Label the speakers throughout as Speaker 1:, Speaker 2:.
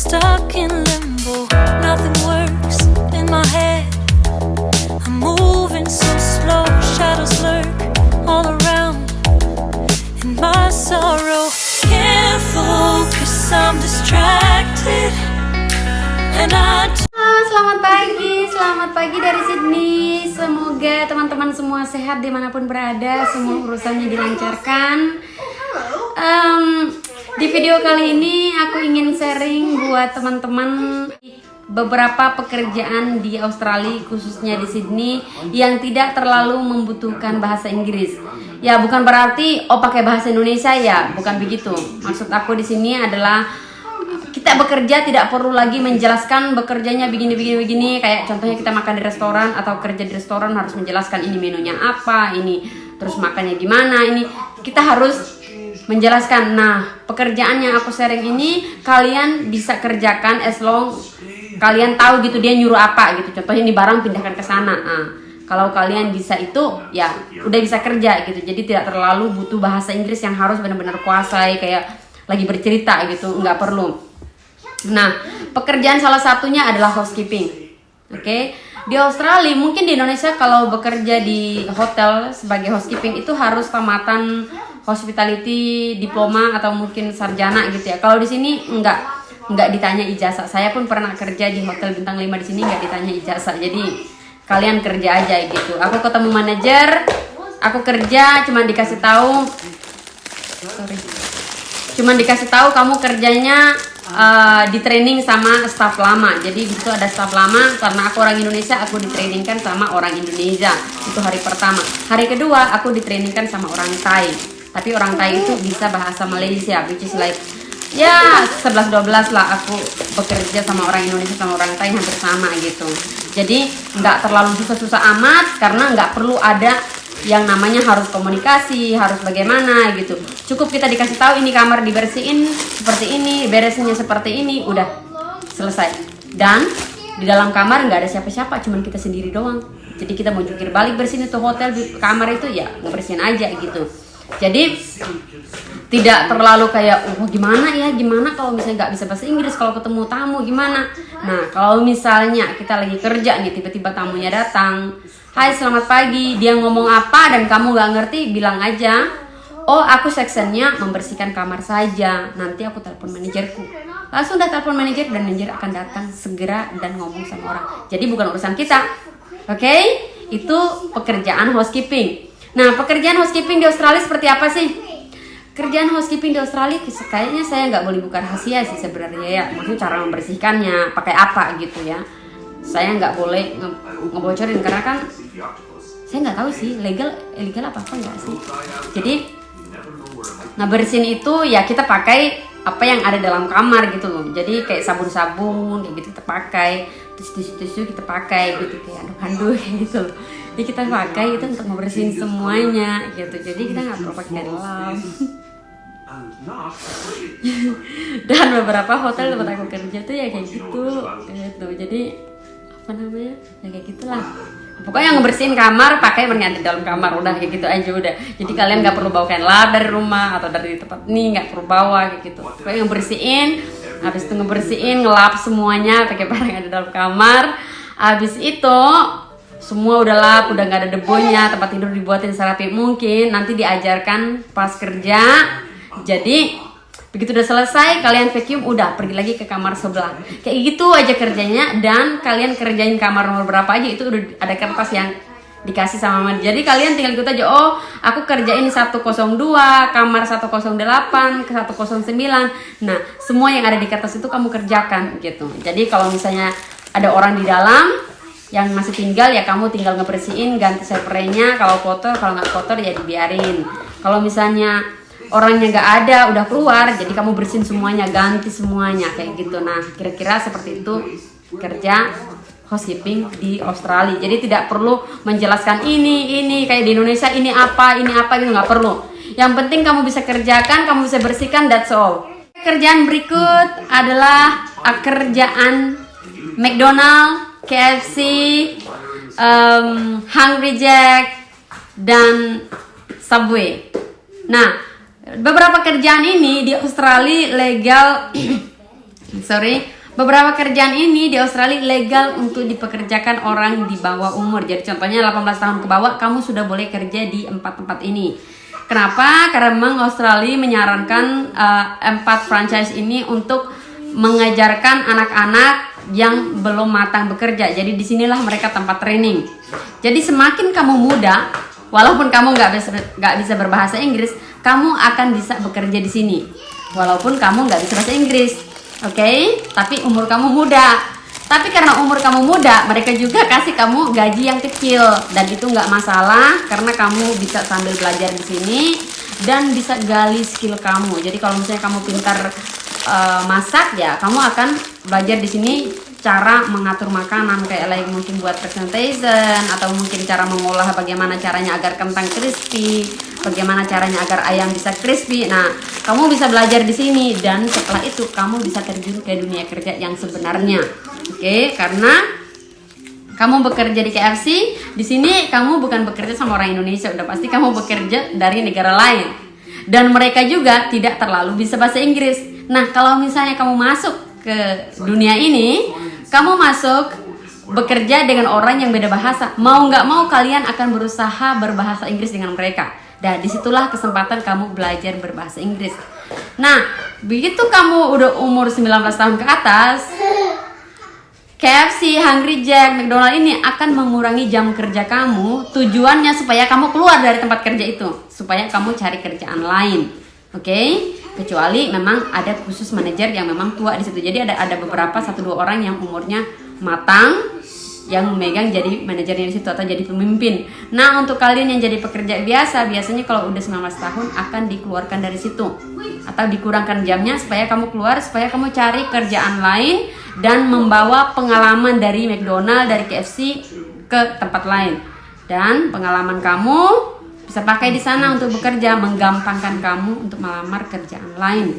Speaker 1: stuck in limbo. Nothing works in my head. I'm moving so slow. Shadows lurk all around in my sorrow. Can't focus, I'm distracted. And
Speaker 2: selamat pagi dari Sydney. Semoga teman-teman semua sehat dimanapun berada, semua urusannya dilancarkan. Di video kali ini aku ingin sharing buat teman-teman beberapa pekerjaan di Australia, khususnya di Sydney, yang tidak terlalu membutuhkan bahasa Inggris. Ya, bukan berarti pakai bahasa Indonesia ya, bukan begitu. Maksud aku di sini adalah kita bekerja tidak perlu lagi menjelaskan bekerjanya begini. Kayak contohnya kita makan di restoran atau kerja di restoran harus menjelaskan ini menunya apa, ini terus makannya gimana, ini kita harus menjelaskan. Nah, pekerjaan yang aku sharing ini kalian bisa kerjakan as long kalian tahu gitu dia nyuruh apa gitu. Contohnya ini barang pindahkan ke sana. Nah, kalau kalian bisa itu ya udah bisa kerja gitu. Jadi tidak terlalu butuh bahasa Inggris yang harus benar-benar kuasai kayak lagi bercerita gitu, nggak perlu. Nah, pekerjaan salah satunya adalah housekeeping. Oke. Di Australia, mungkin di Indonesia kalau bekerja di hotel sebagai housekeeping itu harus tamatan hospitality diploma atau mungkin sarjana gitu ya. Kalau di sini enggak ditanya ijazah. Saya pun pernah kerja di hotel bintang 5 di sini enggak ditanya ijazah. Jadi kalian kerja aja gitu. Aku ketemu manajer, aku kerja cuman dikasih tahu kamu kerjanya di training sama staff lama. Jadi itu ada staff lama, karena aku orang Indonesia, aku ditrainingkan sama orang Indonesia. Itu hari pertama. Hari kedua aku ditrainingkan sama orang Thai. Tapi orang Thai itu bisa bahasa Malaysia, which is like ya 11-12 lah. Aku bekerja sama orang Indonesia sama orang Thai hampir sama gitu. Jadi nggak terlalu susah-susah amat, karena nggak perlu ada yang namanya harus komunikasi, harus bagaimana gitu. Cukup kita dikasih tahu ini kamar dibersihin seperti ini, beresnya seperti ini, udah selesai. Dan di dalam kamar nggak ada siapa-siapa, cuman kita sendiri doang. Jadi kita mau jungkir balik bersihin itu hotel di kamar itu ya ngebersihin aja gitu. Jadi tidak terlalu kayak gimana kalau misalnya nggak bisa bahasa Inggris, kalau ketemu tamu gimana. Nah, kalau misalnya kita lagi kerja nih, tiba-tiba tamunya datang, hai selamat pagi, dia ngomong apa dan kamu nggak ngerti, bilang aja, oh aku sectionnya membersihkan kamar saja, nanti aku telepon manajerku. Langsung udah telepon manajer dan manajer akan datang segera dan ngomong sama orang. Jadi bukan urusan kita. Oke? Itu pekerjaan housekeeping. Nah, pekerjaan housekeeping di Australia seperti apa sih? Kerjaan housekeeping di Australia kayaknya saya nggak boleh buka rahasia sih sebenarnya ya. Maksudnya cara membersihkannya pakai apa gitu ya. Saya nggak boleh ngebocorin karena kan saya nggak tahu sih illegal apa nggak sih. Jadi ngebersihin itu ya kita pakai apa yang ada dalam kamar gitu loh. Jadi kayak sabun-sabun kayak gitu kita pakai, terus tisu-tisu kita pakai gitu, kayak handuk gitu loh. Jadi kita pakai itu untuk ngebersihin semuanya gitu. Jadi kita nggak perlu pakai lap. Dan beberapa hotel tempat aku kerja tuh ya kayak gitu. Jadi apa namanya? Ya kayak gitulah. Pokoknya ngebersihin kamar pakai mengganti dalam kamar, udah kayak gitu aja udah. Jadi kalian nggak perlu bawa kain lap dari rumah atau dari tempat ini, nggak perlu bawa kayak gitu. Pokoknya ngebersihin, habis itu ngebersihin, ngelap semuanya pakai barang yang ada dalam kamar. Habis itu semua udah lap, udah nggak ada debunya, tempat tidur dibuatin serapi mungkin. Nanti diajarkan pas kerja. Jadi begitu udah selesai, kalian vacuum, udah pergi lagi ke kamar sebelah. Kayak gitu aja kerjanya. Dan kalian kerjain kamar nomor berapa aja, itu udah ada kertas yang dikasih sama mama. Jadi kalian tinggal ikut aja, oh aku kerjain 102, kamar 108 ke 109. Nah, semua yang ada di kertas itu kamu kerjakan gitu. Jadi kalau misalnya ada orang di dalam yang masih tinggal, ya kamu tinggal ngebersihin, ganti spray-nya. Kalau kotor, kalau nggak kotor ya dibiarin. Kalau misalnya orangnya nggak ada, udah keluar, jadi kamu bersihin semuanya, ganti semuanya kayak gitu. Nah, kira-kira seperti itu kerja housekeeping di Australia. Jadi tidak perlu menjelaskan ini kayak di Indonesia ini apa gitu, nggak perlu. Yang penting kamu bisa kerjakan, kamu bisa bersihkan, that's all. Kerjaan berikut adalah kerjaan McDonald, KFC, Hungry Jack, dan Subway. Nah, beberapa kerjaan ini di Australia legal Beberapa kerjaan ini di Australia legal untuk dipekerjakan orang di bawah umur. Jadi contohnya 18 tahun ke bawah kamu sudah boleh kerja di 4 tempat ini. Kenapa? Karena memang Australia menyarankan 4 franchise ini untuk mengajarkan anak-anak yang belum matang bekerja. Jadi disinilah mereka tempat training. Jadi semakin kamu muda, walaupun kamu nggak bisa berbahasa Inggris, kamu akan bisa bekerja di sini. Walaupun kamu nggak bisa bahasa Inggris. Oke, tapi umur kamu muda. Tapi karena umur kamu muda, mereka juga kasih kamu gaji yang kecil dan itu nggak masalah karena kamu bisa sambil belajar di sini dan bisa gali skill kamu. Jadi kalau misalnya kamu pintar masak ya, kamu akan belajar di sini cara mengatur makanan kayak mungkin buat presentation atau mungkin cara mengolah bagaimana caranya agar kentang crispy, bagaimana caranya agar ayam bisa crispy. Nah, kamu bisa belajar di sini dan setelah itu kamu bisa terjun ke dunia kerja yang sebenarnya. Oke, karena kamu bekerja di KFC, di sini kamu bukan bekerja sama orang Indonesia, udah pasti kamu bekerja dari negara lain. Dan mereka juga tidak terlalu bisa bahasa Inggris. Nah, kalau misalnya kamu masuk ke dunia ini, kamu masuk bekerja dengan orang yang beda bahasa, mau nggak mau kalian akan berusaha berbahasa Inggris dengan mereka. Dan disitulah kesempatan kamu belajar berbahasa Inggris. Nah, begitu kamu udah umur 19 tahun ke atas, KFC, Hungry Jack, McDonald ini akan mengurangi jam kerja kamu. Tujuannya supaya kamu keluar dari tempat kerja itu, supaya kamu cari kerjaan lain. Oke? Kecuali memang ada khusus manajer yang memang tua di situ. Jadi ada beberapa 1-2 orang yang umurnya matang yang memegang jadi manajernya di situ atau jadi pemimpin. Nah, untuk kalian yang jadi pekerja biasa, biasanya kalau udah 19 tahun akan dikeluarkan dari situ atau dikurangkan jamnya supaya kamu keluar, supaya kamu cari kerjaan lain dan membawa pengalaman dari McDonald, dari KFC ke tempat lain. Dan pengalaman kamu bisa pakai di sana untuk bekerja, menggampangkan kamu untuk melamar kerjaan lain.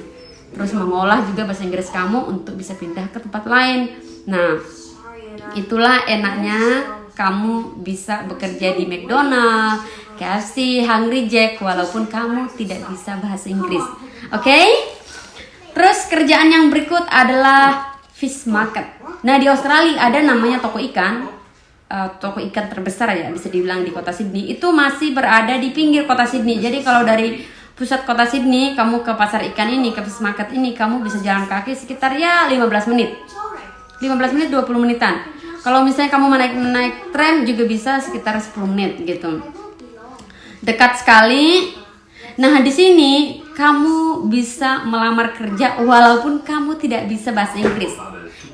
Speaker 2: Terus mengolah juga bahasa Inggris kamu untuk bisa pindah ke tempat lain. Nah, itulah enaknya kamu bisa bekerja di McDonald, KFC, Hungry Jack walaupun kamu tidak bisa bahasa Inggris. Oke? Terus kerjaan yang berikut adalah fish market. Nah, di Australia ada namanya toko ikan. Toko ikan terbesar ya bisa dibilang di kota Sydney, itu masih berada di pinggir kota Sydney. Jadi kalau dari pusat kota Sydney kamu ke pasar ikan ini, ke fish market ini, kamu bisa jalan kaki sekitar ya 15 menit 20 menitan. Kalau misalnya kamu naik tram juga bisa sekitar 10 menit gitu, dekat sekali. Nah, di sini kamu bisa melamar kerja walaupun kamu tidak bisa bahasa Inggris.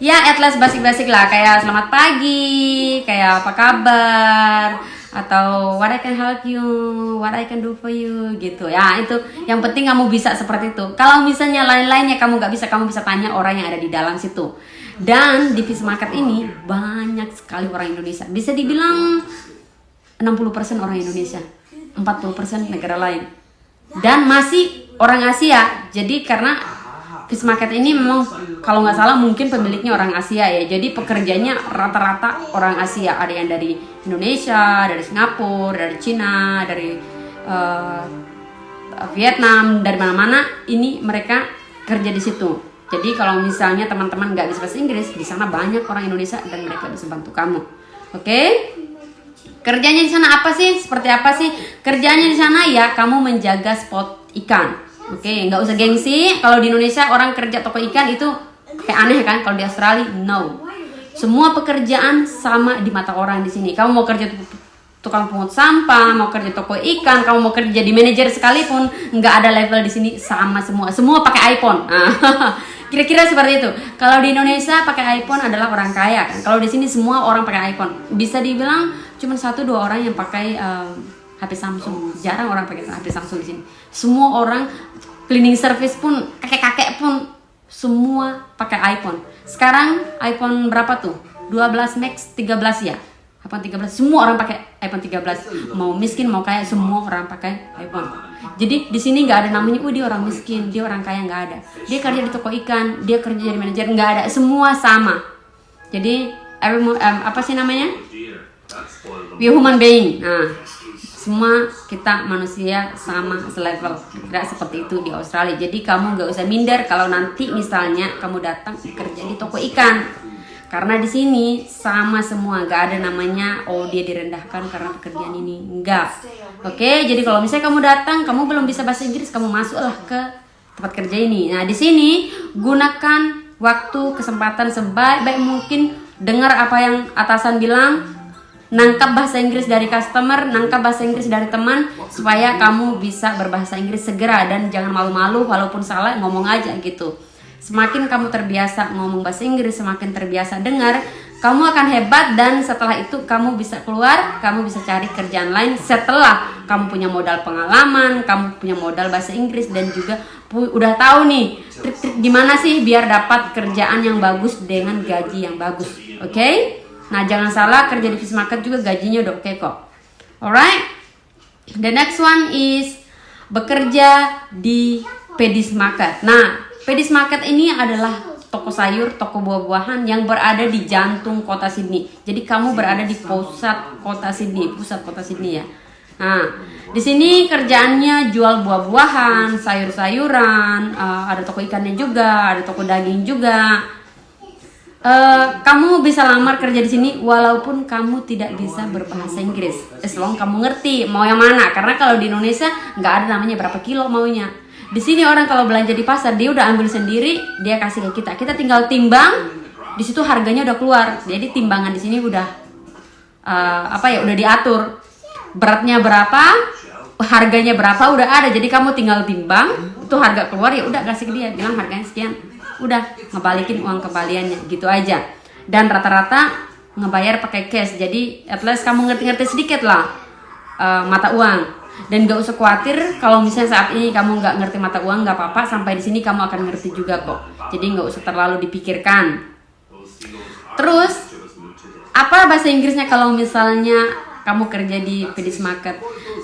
Speaker 2: Ya, at least basic-basic lah, kayak selamat pagi, kayak apa kabar, atau what I can help you, what I can do for you, gitu ya. Itu yang penting kamu bisa seperti itu. Kalau misalnya lain-lainnya kamu nggak bisa, kamu bisa tanya orang yang ada di dalam situ. Dan di fish market ini banyak sekali orang Indonesia. Bisa dibilang 60% orang Indonesia, 40% negara lain. Dan masih orang Asia. Jadi karena fish market ini memang kalau nggak salah mungkin pemiliknya orang Asia ya. Jadi pekerjanya rata-rata orang Asia. Ada yang dari Indonesia, dari Singapura, dari Cina, dari Vietnam, dari mana-mana. Ini mereka kerja di situ. Jadi kalau misalnya teman-teman nggak bisa bahasa Inggris, di sana banyak orang Indonesia dan mereka bisa bantu kamu. Oke? Kerjanya di sana apa sih? Seperti apa sih? Kerjanya di sana ya kamu menjaga spot ikan. Oke, nggak usah gengsi. Kalau di Indonesia orang kerja toko ikan itu kayak aneh kan? Kalau di Australia, no. Semua pekerjaan sama di mata orang di sini. Kamu mau kerja tukang pungut sampah, mau kerja toko ikan, kamu mau kerja di manajer sekalipun, nggak ada level di sini, sama semua. Semua pakai iPhone. Kira-kira seperti itu. Kalau di Indonesia pakai iPhone adalah orang kaya kan. Kalau di sini semua orang pakai iPhone. Bisa dibilang cuma 1-2 orang yang pakai HP Samsung. Jarang orang pakai HP Samsung di sini. Semua orang cleaning service pun, kakek-kakek pun semua pakai iPhone. Sekarang iPhone berapa tuh? 12 Max, 13 ya? iPhone 13. Semua orang pakai iPhone 13. Mau miskin, mau kaya, semua orang pakai iPhone. Jadi di sini nggak ada namanya, dia orang miskin, dia orang kaya, nggak ada. Dia kerja di toko ikan, dia kerja jadi manajer, nggak ada. Semua sama. Jadi apa sih namanya? We human being. Nah, Semua kita manusia sama selevel, tidak seperti itu di Australia. Jadi kamu gak usah minder kalau nanti misalnya kamu datang kerja di toko ikan, karena di sini sama semua, gak ada namanya oh dia direndahkan karena pekerjaan ini, enggak. Oke, jadi kalau misalnya kamu datang, kamu belum bisa bahasa Inggris, kamu masuklah ke tempat kerja ini. Nah di sini gunakan waktu kesempatan sebaik-baik mungkin, dengar apa yang atasan bilang. Nangkap bahasa Inggris dari customer, nangkap bahasa Inggris dari teman, supaya kamu bisa berbahasa Inggris segera. Dan jangan malu-malu, walaupun salah ngomong aja gitu. Semakin kamu terbiasa ngomong bahasa Inggris, semakin terbiasa dengar, kamu akan hebat. Dan setelah itu kamu bisa keluar, kamu bisa cari kerjaan lain. Setelah kamu punya modal pengalaman, kamu punya modal bahasa Inggris, dan juga udah tahu nih trik-trik gimana sih biar dapat kerjaan yang bagus dengan gaji yang bagus. Oke? Nah jangan salah, kerja di fish market juga gajinya udah oke kok. Alright, the next one is bekerja di Pedis Market. Nah Pedis Market ini adalah toko sayur, toko buah-buahan yang berada di jantung kota Sydney. Jadi kamu berada di pusat kota Sydney ya. Nah di sini kerjaannya jual buah-buahan, sayur-sayuran, ada toko ikannya juga, ada toko daging juga. Kamu bisa lamar kerja di sini walaupun kamu tidak bisa berbahasa Inggris, as long kamu ngerti mau yang mana. Karena kalau di Indonesia nggak ada namanya berapa kilo maunya. Di sini orang kalau belanja di pasar dia udah ambil sendiri, dia kasih ke kita. Kita tinggal timbang, di situ harganya udah keluar. Jadi timbangan di sini udah udah diatur. Beratnya berapa, harganya berapa udah ada. Jadi kamu tinggal timbang, itu harga keluar ya udah kasih ke dia, bilang harganya sekian. Udah ngebalikin uang kembaliannya gitu aja. Dan rata-rata ngebayar pakai cash. Jadi at least kamu ngerti-ngerti sedikit lah mata uang. Dan gak usah khawatir kalau misalnya saat ini kamu gak ngerti mata uang, gak apa-apa, sampai di sini kamu akan ngerti juga kok. Jadi gak usah terlalu dipikirkan. Terus apa bahasa Inggrisnya kalau misalnya kamu kerja di Pedis Market?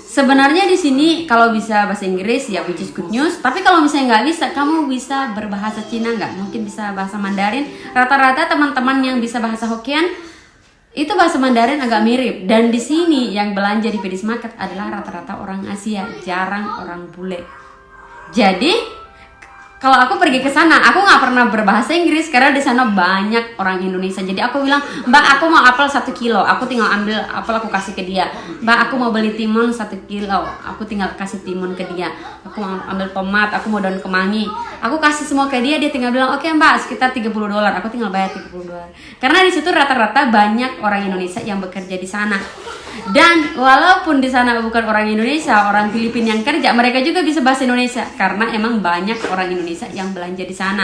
Speaker 2: Sebenarnya di sini kalau bisa bahasa Inggris ya which is good news. Tapi kalau misalnya nggak bisa, kamu bisa berbahasa Cina nggak? Mungkin bisa bahasa Mandarin. Rata-rata teman-teman yang bisa bahasa Hokkien itu bahasa Mandarin agak mirip. Dan di sini yang belanja di Pedis Market adalah rata-rata orang Asia, jarang orang bule. Jadi kalau aku pergi ke sana, aku nggak pernah berbahasa Inggris karena di sana banyak orang Indonesia. Jadi aku bilang, Mbak, aku mau apel 1 kilo. Aku tinggal ambil apel, aku kasih ke dia. Mbak, aku mau beli timun 1 kilo. Aku tinggal kasih timun ke dia. Aku mau ambil tomat, aku mau daun kemangi. Aku kasih semua ke dia, dia tinggal bilang, oke Mbak, sekitar $30. Aku tinggal bayar $30. Karena di situ rata-rata banyak orang Indonesia yang bekerja di sana. Dan walaupun di sana bukan orang Indonesia, orang Filipina yang kerja, mereka juga bisa bahasa Indonesia karena emang banyak orang Indonesia yang belanja di sana.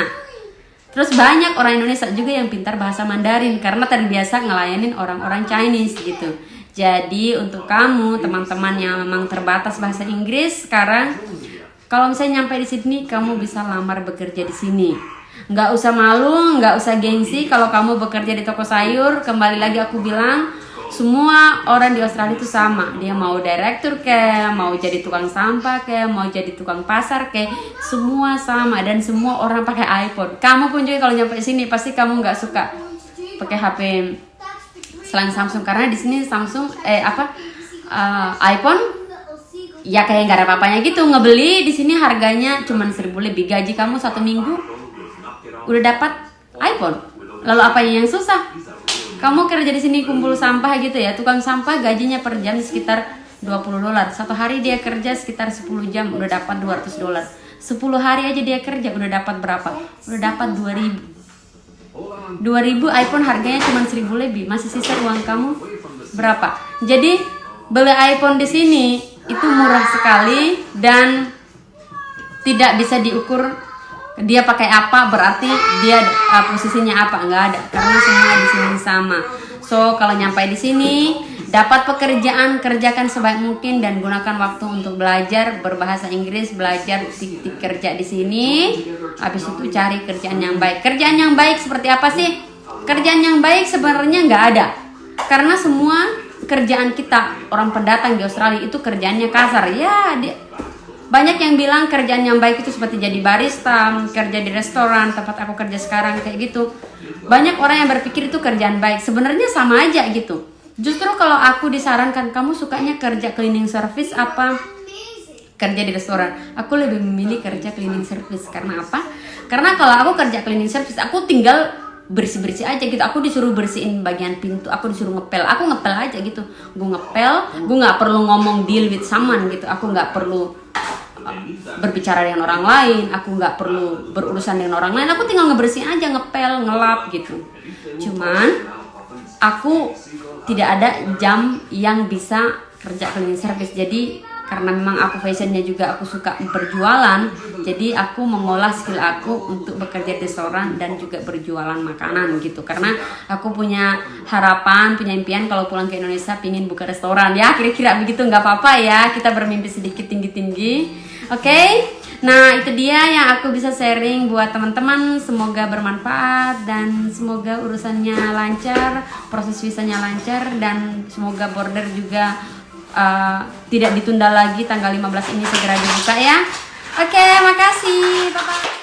Speaker 2: Terus banyak orang Indonesia juga yang pintar bahasa Mandarin karena terbiasa ngelayanin orang-orang Chinese gitu. Jadi untuk kamu teman-teman yang memang terbatas bahasa Inggris sekarang, kalau misalnya nyampe di Sydney, kamu bisa lamar bekerja di sini. Nggak usah malu, nggak usah gengsi kalau kamu bekerja di toko sayur. Kembali lagi aku bilang, semua orang di Australia itu sama. Dia mau direktur kayak, mau jadi tukang sampah kayak, mau jadi tukang pasar kayak, semua sama. Dan semua orang pakai iPhone. Kamu pun juga kalau nyampe sini pasti kamu nggak suka pakai HP selain Samsung, karena di sini Samsung iPhone ya kayak nggak ada apa-apanya gitu. Ngebeli di sini harganya cuma 1.000 lebih. Gaji kamu 1 minggu udah dapat iPhone. Lalu apa yang susah? Kamu kerja di sini kumpul sampah gitu ya, tukang sampah gajinya per jam sekitar $20. Satu hari dia kerja sekitar 10 jam udah dapat $200. 10 hari aja dia kerja udah dapat berapa? Udah dapat 2.000. 2.000 iPhone harganya cuma 1.000 lebih, masih sisa uang kamu berapa? Jadi beli iPhone di sini itu murah sekali dan tidak bisa diukur dia pakai apa, berarti dia posisinya apa, nggak ada, karena semua di sini sama. So kalau nyampe di sini dapat pekerjaan, kerjakan sebaik mungkin dan gunakan waktu untuk belajar berbahasa Inggris, belajar kerja di sini. Habis itu cari kerjaan yang baik. Kerjaan yang baik seperti apa sih? Kerjaan yang baik sebenarnya nggak ada, karena semua kerjaan kita orang pendatang di Australia itu kerjaannya kasar ya. Banyak yang bilang kerjaan yang baik itu seperti jadi barista, kerja di restoran, tempat aku kerja sekarang kayak gitu. Banyak orang yang berpikir itu kerjaan baik. Sebenarnya sama aja gitu. Justru kalau aku disarankan, kamu sukanya kerja cleaning service apa kerja di restoran? Aku lebih memilih kerja cleaning service. Karena apa? Karena kalau aku kerja cleaning service, aku tinggal bersih-bersih aja gitu. Aku disuruh bersihin bagian pintu, aku disuruh ngepel. Aku ngepel aja gitu. Gue ngepel, gue nggak perlu ngomong deal with someone gitu. Aku nggak perlu berbicara dengan orang lain, aku nggak perlu berurusan dengan orang lain. Aku tinggal ngebersihin aja, ngepel, ngelap gitu. Cuman aku tidak ada jam yang bisa kerja cleaning service. Jadi karena memang aku fashionnya juga, aku suka berjualan, jadi aku mengolah skill aku untuk bekerja di restoran dan juga berjualan makanan gitu. Karena aku punya harapan, punya impian kalau pulang ke Indonesia pingin buka restoran ya, kira-kira begitu. Nggak apa-apa ya, kita bermimpi sedikit tinggi-tinggi. Oke? Nah, itu dia yang aku bisa sharing buat teman-teman. Semoga bermanfaat dan semoga urusannya lancar, proses visanya lancar, dan semoga border juga tidak ditunda lagi. Tanggal 15 ini segera dibuka ya. Oke, makasih. Bye-bye.